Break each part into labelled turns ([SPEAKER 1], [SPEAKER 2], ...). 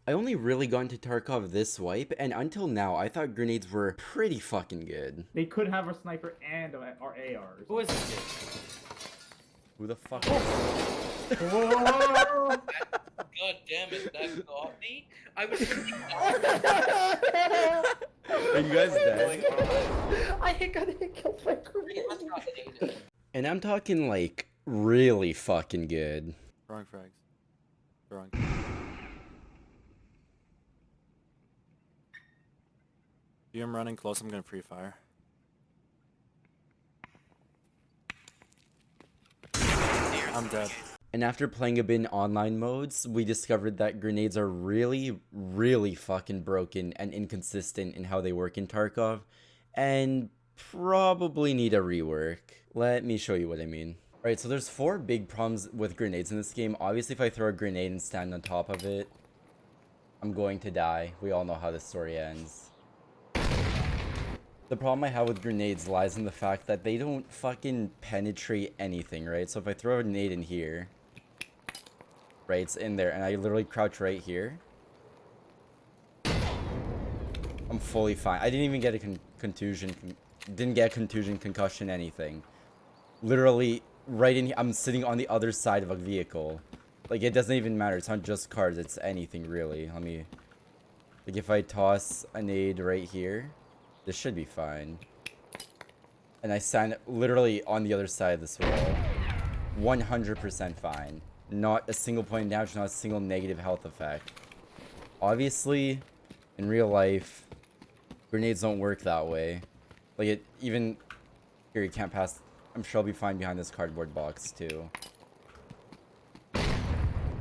[SPEAKER 1] I only really got into Tarkov this wipe, and until now, I thought grenades were pretty fucking good.
[SPEAKER 2] They could have a sniper and our ARs.
[SPEAKER 3] Who is this?
[SPEAKER 1] Who the fuck?
[SPEAKER 2] Whoa!
[SPEAKER 3] God damn it, that got me. I was
[SPEAKER 1] Are you guys dead?
[SPEAKER 2] I got killed by grenade.
[SPEAKER 1] And I'm talking like really fucking good.
[SPEAKER 4] Wrong frags. Wrong. See him running close, I'm gonna pre-fire. I'm dead.
[SPEAKER 1] And after playing a bit in online modes, we discovered that grenades are really, really fucking broken and inconsistent in how they work in Tarkov, and probably need a rework. Let me show you what I mean. Alright, so there's 4 big problems with grenades in this game. Obviously, if I throw a grenade and stand on top of it, I'm going to die. We all know how this story ends. The problem I have with grenades lies in the fact that they don't fucking penetrate anything, right? So if I throw a grenade in here, right, it's in there, and I literally crouch right here, I'm fully fine. I didn't even get a contusion, didn't get a contusion, concussion, anything. Literally, right in here, I'm sitting on the other side of a vehicle. Like, it doesn't even matter. It's not just cars, it's anything, really. Let me, like, if I toss a nade right here, this should be fine. And I stand literally on the other side of this wall. 100% fine. Not a single point of damage, not a single negative health effect. Obviously, in real life, grenades don't work that way. Like, it even... Here, you can't pass... I'm sure I'll be fine behind this cardboard box, too.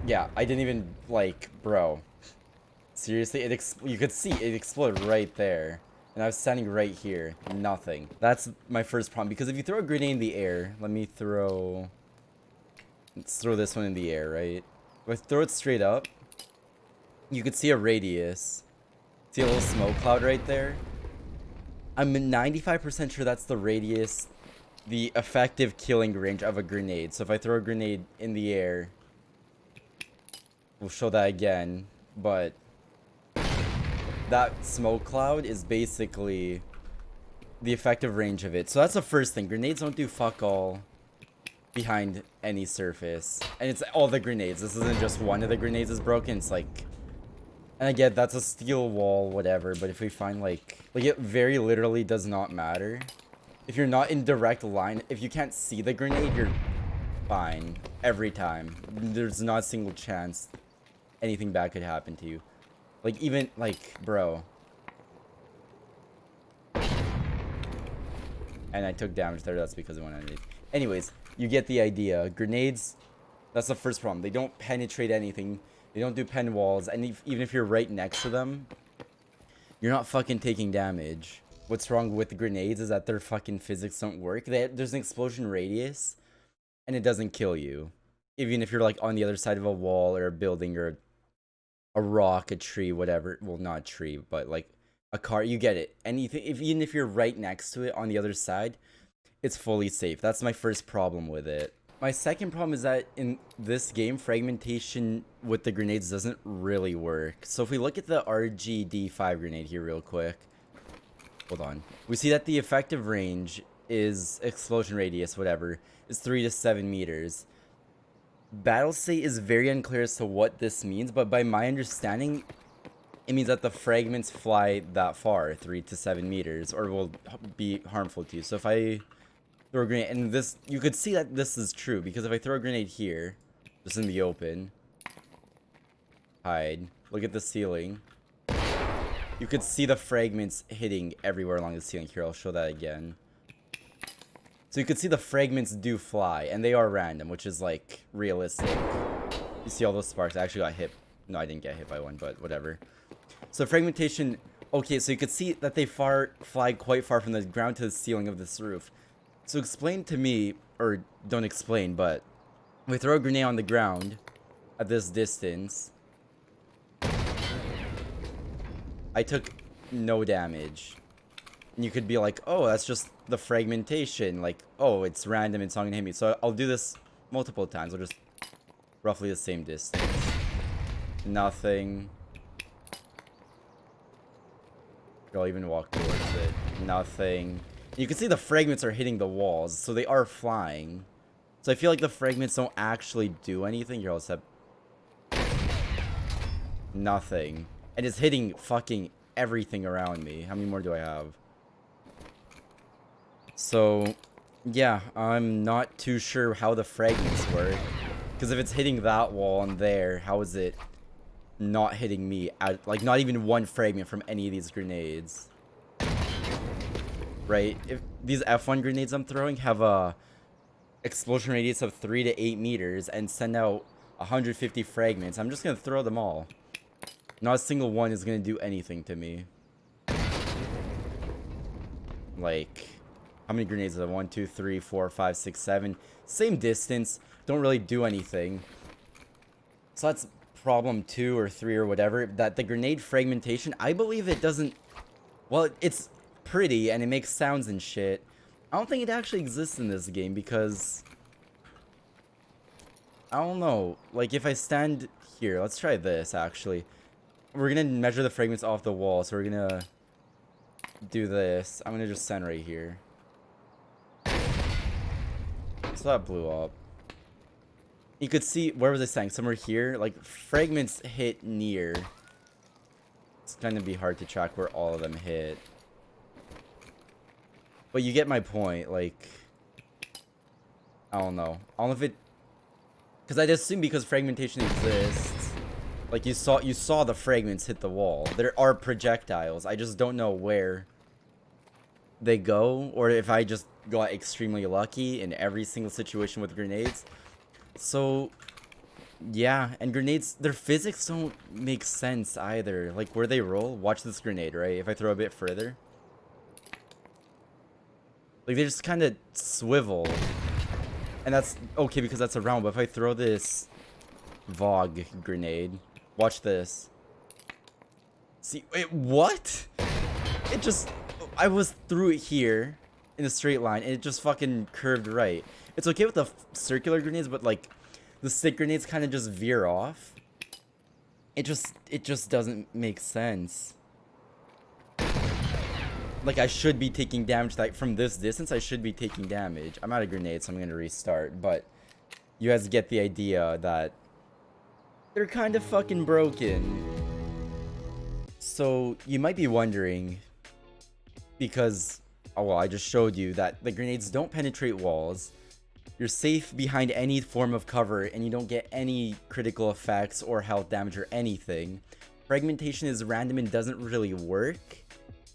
[SPEAKER 1] Yeah, I didn't even... Like, bro. Seriously, you could see it explode right there. And I was standing right here. Nothing. That's my first problem. Because if you throw a grenade in the air... Let me throw... Let's throw this one in the air, right? If I throw it straight up... You could see a radius. See a little smoke cloud right there? I'm 95% sure that's the radius... The effective killing range of a grenade. So if I throw a grenade in the air... We'll show that again. But... That smoke cloud is basically the effective range of it. So that's the first thing. Grenades don't do fuck all behind any surface. And it's all the grenades. This isn't just one of the grenades is broken. It's like... And again, that's a steel wall, whatever. But if we find like it very literally does not matter. If you're not in direct line, if you can't see the grenade, you're fine. Every time. There's not a single chance anything bad could happen to you. Like, even, like, bro. And I took damage there, that's because it went underneath. Anyways, you get the idea. Grenades, that's the first problem. They don't penetrate anything. They don't do pen walls. And even if you're right next to them, you're not fucking taking damage. What's wrong with the grenades is that their fucking physics don't work. There's an explosion radius, and it doesn't kill you. Even if you're, like, on the other side of a wall or a building or a rock, a tree, whatever. Well, not a tree, but like a car. You get it. Anything, even if you're right next to it on the other side, it's fully safe. That's my first problem with it. My second problem is that in this game, fragmentation with the grenades doesn't really work. So if we look at the RGD5 grenade here real quick. Hold on. We see that the effective range is explosion radius, whatever, is 3 to 7 meters. Battle state is very unclear as to what this means, but by my understanding, it means that the fragments fly that far, 3 to 7 meters, or will be harmful to you. So if I throw a grenade, and this, you could see that this is true, because if I throw a grenade here, just in the open, hide, look at the ceiling, you could see the fragments hitting everywhere along the ceiling. Here, I'll show that again. So you can see the fragments do fly, and they are random, which is, like, realistic. You see all those sparks. I actually got hit. No, I didn't get hit by one, but whatever. So fragmentation... Okay, so you could see that they fly quite far from the ground to the ceiling of this roof. So explain to me, or don't explain, but... If we throw a grenade on the ground at this distance... I took no damage. And you could be like, oh, that's just the fragmentation. Like, oh, it's random, it's not gonna hit me. So I'll do this multiple times. I'll just roughly the same distance. Nothing. I'll even walk towards it. Nothing. You can see the fragments are hitting the walls, so they are flying. So I feel like the fragments don't actually do anything. Here, I'll set... Nothing. And it's hitting fucking everything around me. How many more do I have? So, yeah, I'm not too sure how the fragments work. Because if it's hitting that wall and there, how is it not hitting me? Like, not even one fragment from any of these grenades. Right? If these F1 grenades I'm throwing have a explosion radius of 3 to 8 meters and send out 150 fragments, I'm just going to throw them all. Not a single one is going to do anything to me. Like... How many grenades are there? 1, 2, 3, 4, 5, 6, 7. Same distance. Don't really do anything. So that's problem 2 or 3 or whatever. That the grenade fragmentation, I believe it doesn't... Well, it's pretty and it makes sounds and shit. I don't think it actually exists in this game because... I don't know. Like, if I stand here... Let's try this, actually. We're gonna measure the fragments off the wall. So we're gonna do this. I'm gonna just stand right here. So that blew up. You could see, where was I saying? Somewhere here? Like, fragments hit near. It's gonna be hard to track where all of them hit. But you get my point, like... I don't know. I don't know if it... Because I'd assume because fragmentation exists... Like, you saw the fragments hit the wall. There are projectiles. I just don't know where they go, or if I just got extremely lucky in every single situation with grenades. So, yeah, and grenades, their physics don't make sense either. Like, where they roll, watch this grenade, right? If I throw a bit further. Like, they just kind of swivel. And that's okay because that's a round, but if I throw this Vogue grenade, watch this. See, wait, what? It just... I was through it here in a straight line and it just fucking curved right. It's okay with the circular grenades, but like the stick grenades kind of just veer off. It just doesn't make sense. Like, I should be taking damage. Like, from this distance, I should be taking damage. I'm out of grenades, so I'm gonna restart, but you guys get the idea that they're kind of fucking broken. So you might be wondering, because, oh well, I just showed you that the grenades don't penetrate walls. You're safe behind any form of cover, and you don't get any critical effects or health damage or anything. Fragmentation is random and doesn't really work,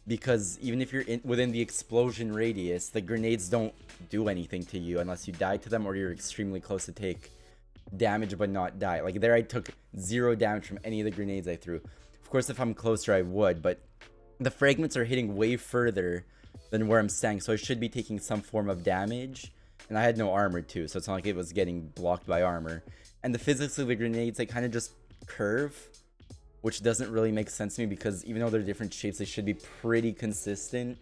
[SPEAKER 1] because even if you're within the explosion radius, the grenades don't do anything to you unless you die to them or you're extremely close to take damage but not die. Like, there I took 0 damage from any of the grenades I threw. Of course, if I'm closer, I would, but the fragments are hitting way further than where I'm standing, so I should be taking some form of damage. And I had no armor too, so it's not like it was getting blocked by armor. And the physics of the grenades, they kind of just curve, which doesn't really make sense to me because even though they're different shapes, they should be pretty consistent.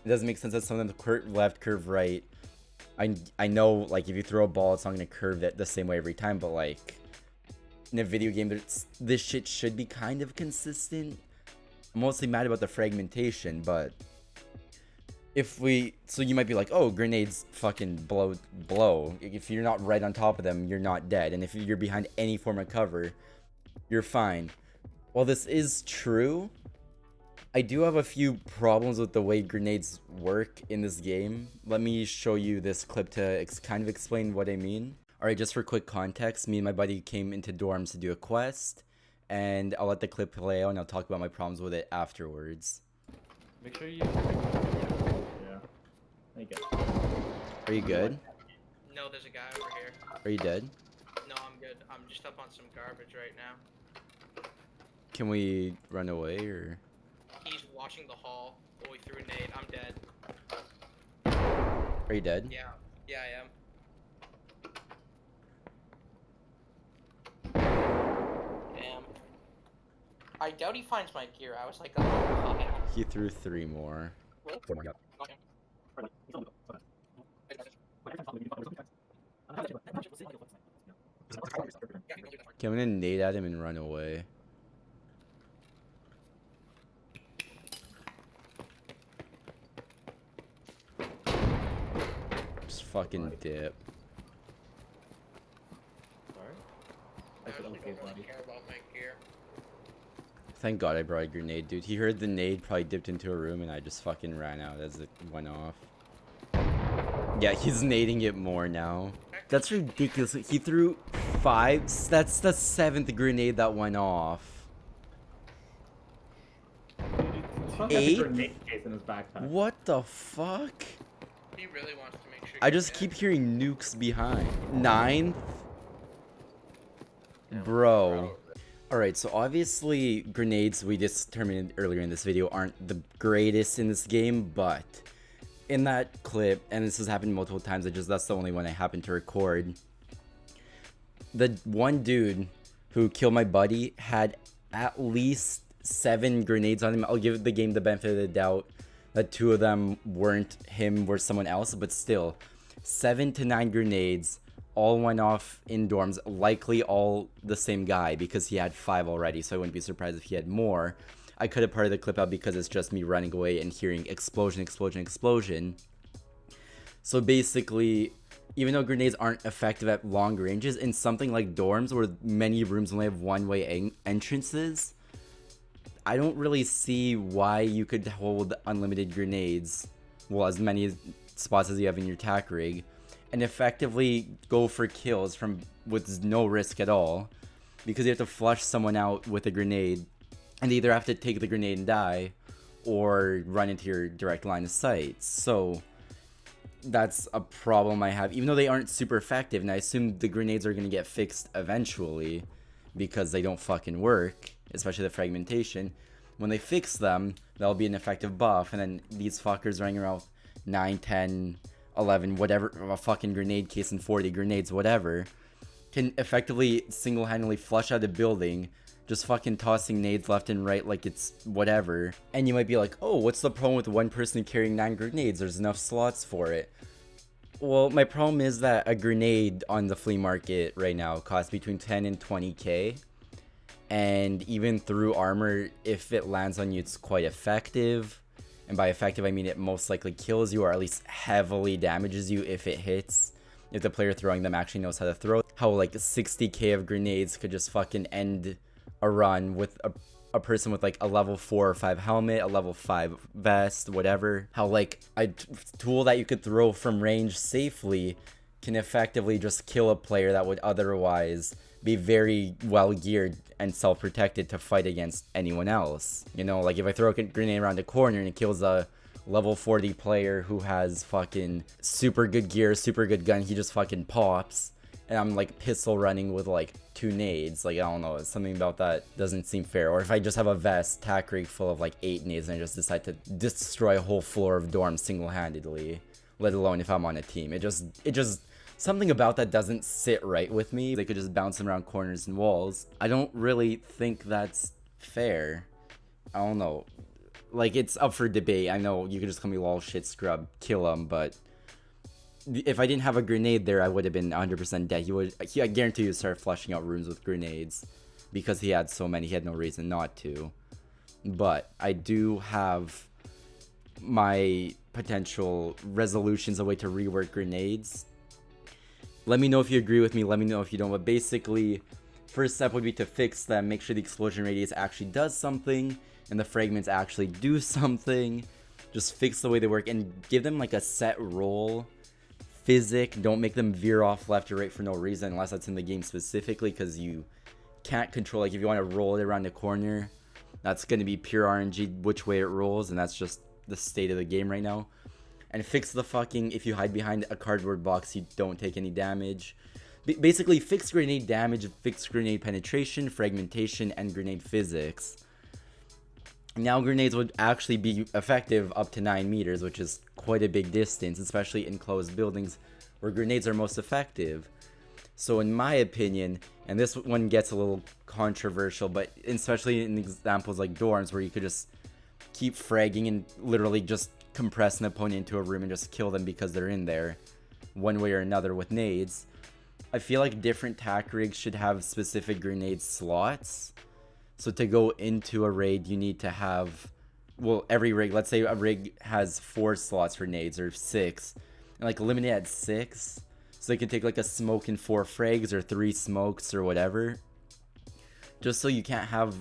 [SPEAKER 1] It doesn't make sense that some of them curve left, curve right. I know, like, if you throw a ball, it's not going to curve the same way every time, but like, in a video game, this shit should be kind of consistent. I'm mostly mad about the fragmentation, but so you might be like, oh, grenades fucking blow. If you're not right on top of them, you're not dead. And if you're behind any form of cover, you're fine. While this is true, I do have a few problems with the way grenades work in this game. Let me show you this clip to kind of explain what I mean. Alright, just for quick context, me and my buddy came into dorms to do a quest, and I'll let the clip play out and I'll talk about my problems with it afterwards.
[SPEAKER 2] Make sure you... Yeah. I guess.
[SPEAKER 1] Are you good?
[SPEAKER 3] No, there's a guy over here.
[SPEAKER 1] Are you dead?
[SPEAKER 3] No, I'm good. I'm just up on some garbage right now.
[SPEAKER 1] Can we run away, or...?
[SPEAKER 3] He's watching the hall. Oh, he threw a nade. I'm dead.
[SPEAKER 1] Are you dead?
[SPEAKER 3] Yeah. Yeah, I am. Damn. I doubt he finds my gear. I was like, oh,
[SPEAKER 1] He threw 3 more.
[SPEAKER 3] really?
[SPEAKER 1] Oh my god.
[SPEAKER 3] Okay.
[SPEAKER 1] Okay, I'm gonna nade at him and run away. fucking dip.
[SPEAKER 2] Sorry?
[SPEAKER 3] I
[SPEAKER 2] I said
[SPEAKER 3] honestly
[SPEAKER 2] okay,
[SPEAKER 3] don't really
[SPEAKER 2] buddy.
[SPEAKER 3] care about my gear.
[SPEAKER 1] Thank God I brought a grenade, dude. He heard the nade, probably dipped into a room, and I just fucking ran out as it went off. Yeah, he's nading it more now. That's ridiculous. He threw 5. That's the 7th grenade that went off.
[SPEAKER 2] He has a
[SPEAKER 1] 8?
[SPEAKER 2] grenade case in his backpack.
[SPEAKER 1] What the fuck?
[SPEAKER 3] He really wants to make sure.
[SPEAKER 1] I
[SPEAKER 3] you're
[SPEAKER 1] just
[SPEAKER 3] dead.
[SPEAKER 1] keep hearing nukes behind. 9th?
[SPEAKER 3] Yeah,
[SPEAKER 1] Bro. Alright, so obviously grenades, we determined earlier in this video, aren't the greatest in this game, but in that clip, and this has happened multiple times, that's the only one I happened to record. The one dude who killed my buddy had at least 7 grenades on him. I'll give the game the benefit of the doubt that 2 of them weren't him, were someone else, but still, 7 to 9 grenades all went off in dorms, likely all the same guy because he had 5 already, so I wouldn't be surprised if he had more. I could have parted the clip out because it's just me running away and hearing explosion, explosion, explosion. So basically, even though grenades aren't effective at long ranges, in something like dorms where many rooms only have one-way entrances, I don't really see why you could hold unlimited grenades, well, as many spots as you have in your tac rig, and effectively go for kills with no risk at all, because you have to flush someone out with a grenade, and they either have to take the grenade and die, or run into your direct line of sight. So that's a problem I have, even though they aren't super effective, and I assume the grenades are going to get fixed eventually, because they don't fucking work, especially the fragmentation. When they fix them, that'll be an effective buff, and then these fuckers running around 9, 10, 11, whatever, a fucking grenade case and 40 grenades, whatever, can effectively single-handedly flush out a building, just fucking tossing nades left and right like it's whatever. And you might be like, oh, what's the problem with one person carrying 9 grenades? There's enough slots for it. Well, my problem is that a grenade on the flea market right now costs between 10 and 20k. And even through armor, if it lands on you, it's quite effective. And by effective, I mean it most likely kills you, or at least heavily damages you if it hits. If the player throwing them actually knows how to throw. How like 60k of grenades could just fucking end a run with a person with like a level 4 or 5 helmet, a level 5 vest, whatever. How like a tool that you could throw from range safely can effectively just kill a player that would otherwise be very well geared and self-protected to fight against anyone else. You know, like if I throw a grenade around a corner and it kills a level 40 player who has fucking super good gear, super good gun, he just fucking pops. And I'm like pistol running with like 2 nades. Like, I don't know, something about that doesn't seem fair. Or if I just have a vest, tac rig full of like 8 nades and I just decide to destroy a whole floor of dorms single-handedly, let alone if I'm on a team. It just something about that doesn't sit right with me. They could just bounce them around corners and walls. I don't really think that's fair. I don't know. Like, it's up for debate. I know you could just call me lol shit scrub, kill him, but if I didn't have a grenade there, I would have been 100% dead. I guarantee you would start flushing out rooms with grenades because he had so many. He had no reason not to. But I do have my potential resolutions, a way to rework grenades. Let me know if you agree with me. Let me know if you don't. But basically, first step would be to fix them. Make sure the explosion radius actually does something and the fragments actually do something. Just fix the way they work and give them like a set roll physic. Don't make them veer off left or right for no reason unless that's in the game specifically, because you can't control. Like if you want to roll it around the corner, that's going to be pure RNG which way it rolls, and that's just the state of the game right now. And fix the fucking, if you hide behind a cardboard box, you don't take any damage. Basically, fix grenade damage, fix grenade penetration, fragmentation, and grenade physics. Now grenades would actually be effective up to 9 meters, which is quite a big distance, especially in closed buildings where grenades are most effective. So in my opinion, and this one gets a little controversial, but especially in examples like dorms where you could just keep fragging and literally just compress an opponent into a room and just kill them because they're in there, one way or another with nades, I feel like different tac rigs should have specific grenade slots. So to go into a raid, you need to have, well, every rig, let's say a rig has 4 slots for nades or 6. and like limit it at 6, so they can take like a smoke and 4 frags or 3 smokes or whatever, just so you can't have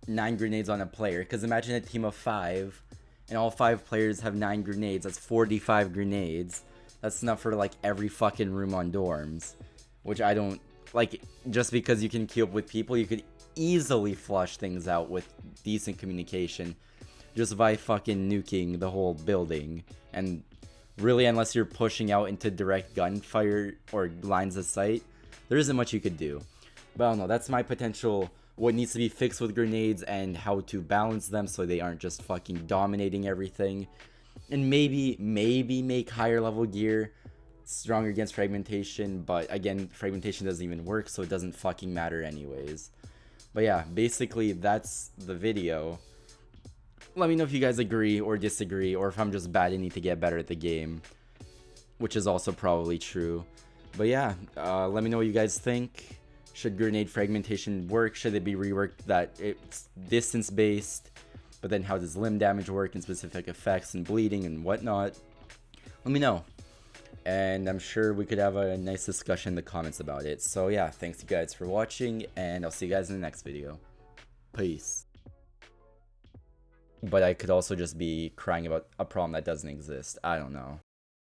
[SPEAKER 1] 9 grenades on a player. Because imagine a team of 5 and all 5 players have 9 grenades. That's 45 grenades. That's enough for like every fucking room on dorms, which I don't like. Just because you can queue up with people, you could easily flush things out with decent communication just by fucking nuking the whole building. And really, unless you're pushing out into direct gunfire or lines of sight, there isn't much you could do. But I don't know, that's my potential what needs to be fixed with grenades and how to balance them so they aren't just fucking dominating everything. And maybe make higher level gear stronger against fragmentation, but again, fragmentation doesn't even work, so it doesn't fucking matter anyways. But yeah, basically that's the video. Let me know if you guys agree or disagree, or if I'm just bad and need to get better at the game, which is also probably true. But yeah, let me know what you guys think. Should grenade fragmentation work? Should it be reworked that it's distance based? But then how does limb damage work and specific effects and bleeding and whatnot? Let me know. And I'm sure we could have a nice discussion in the comments about it. So yeah, thanks you guys for watching, and I'll see you guys in the next video. Peace. But I could also just be crying about a problem that doesn't exist. I don't know.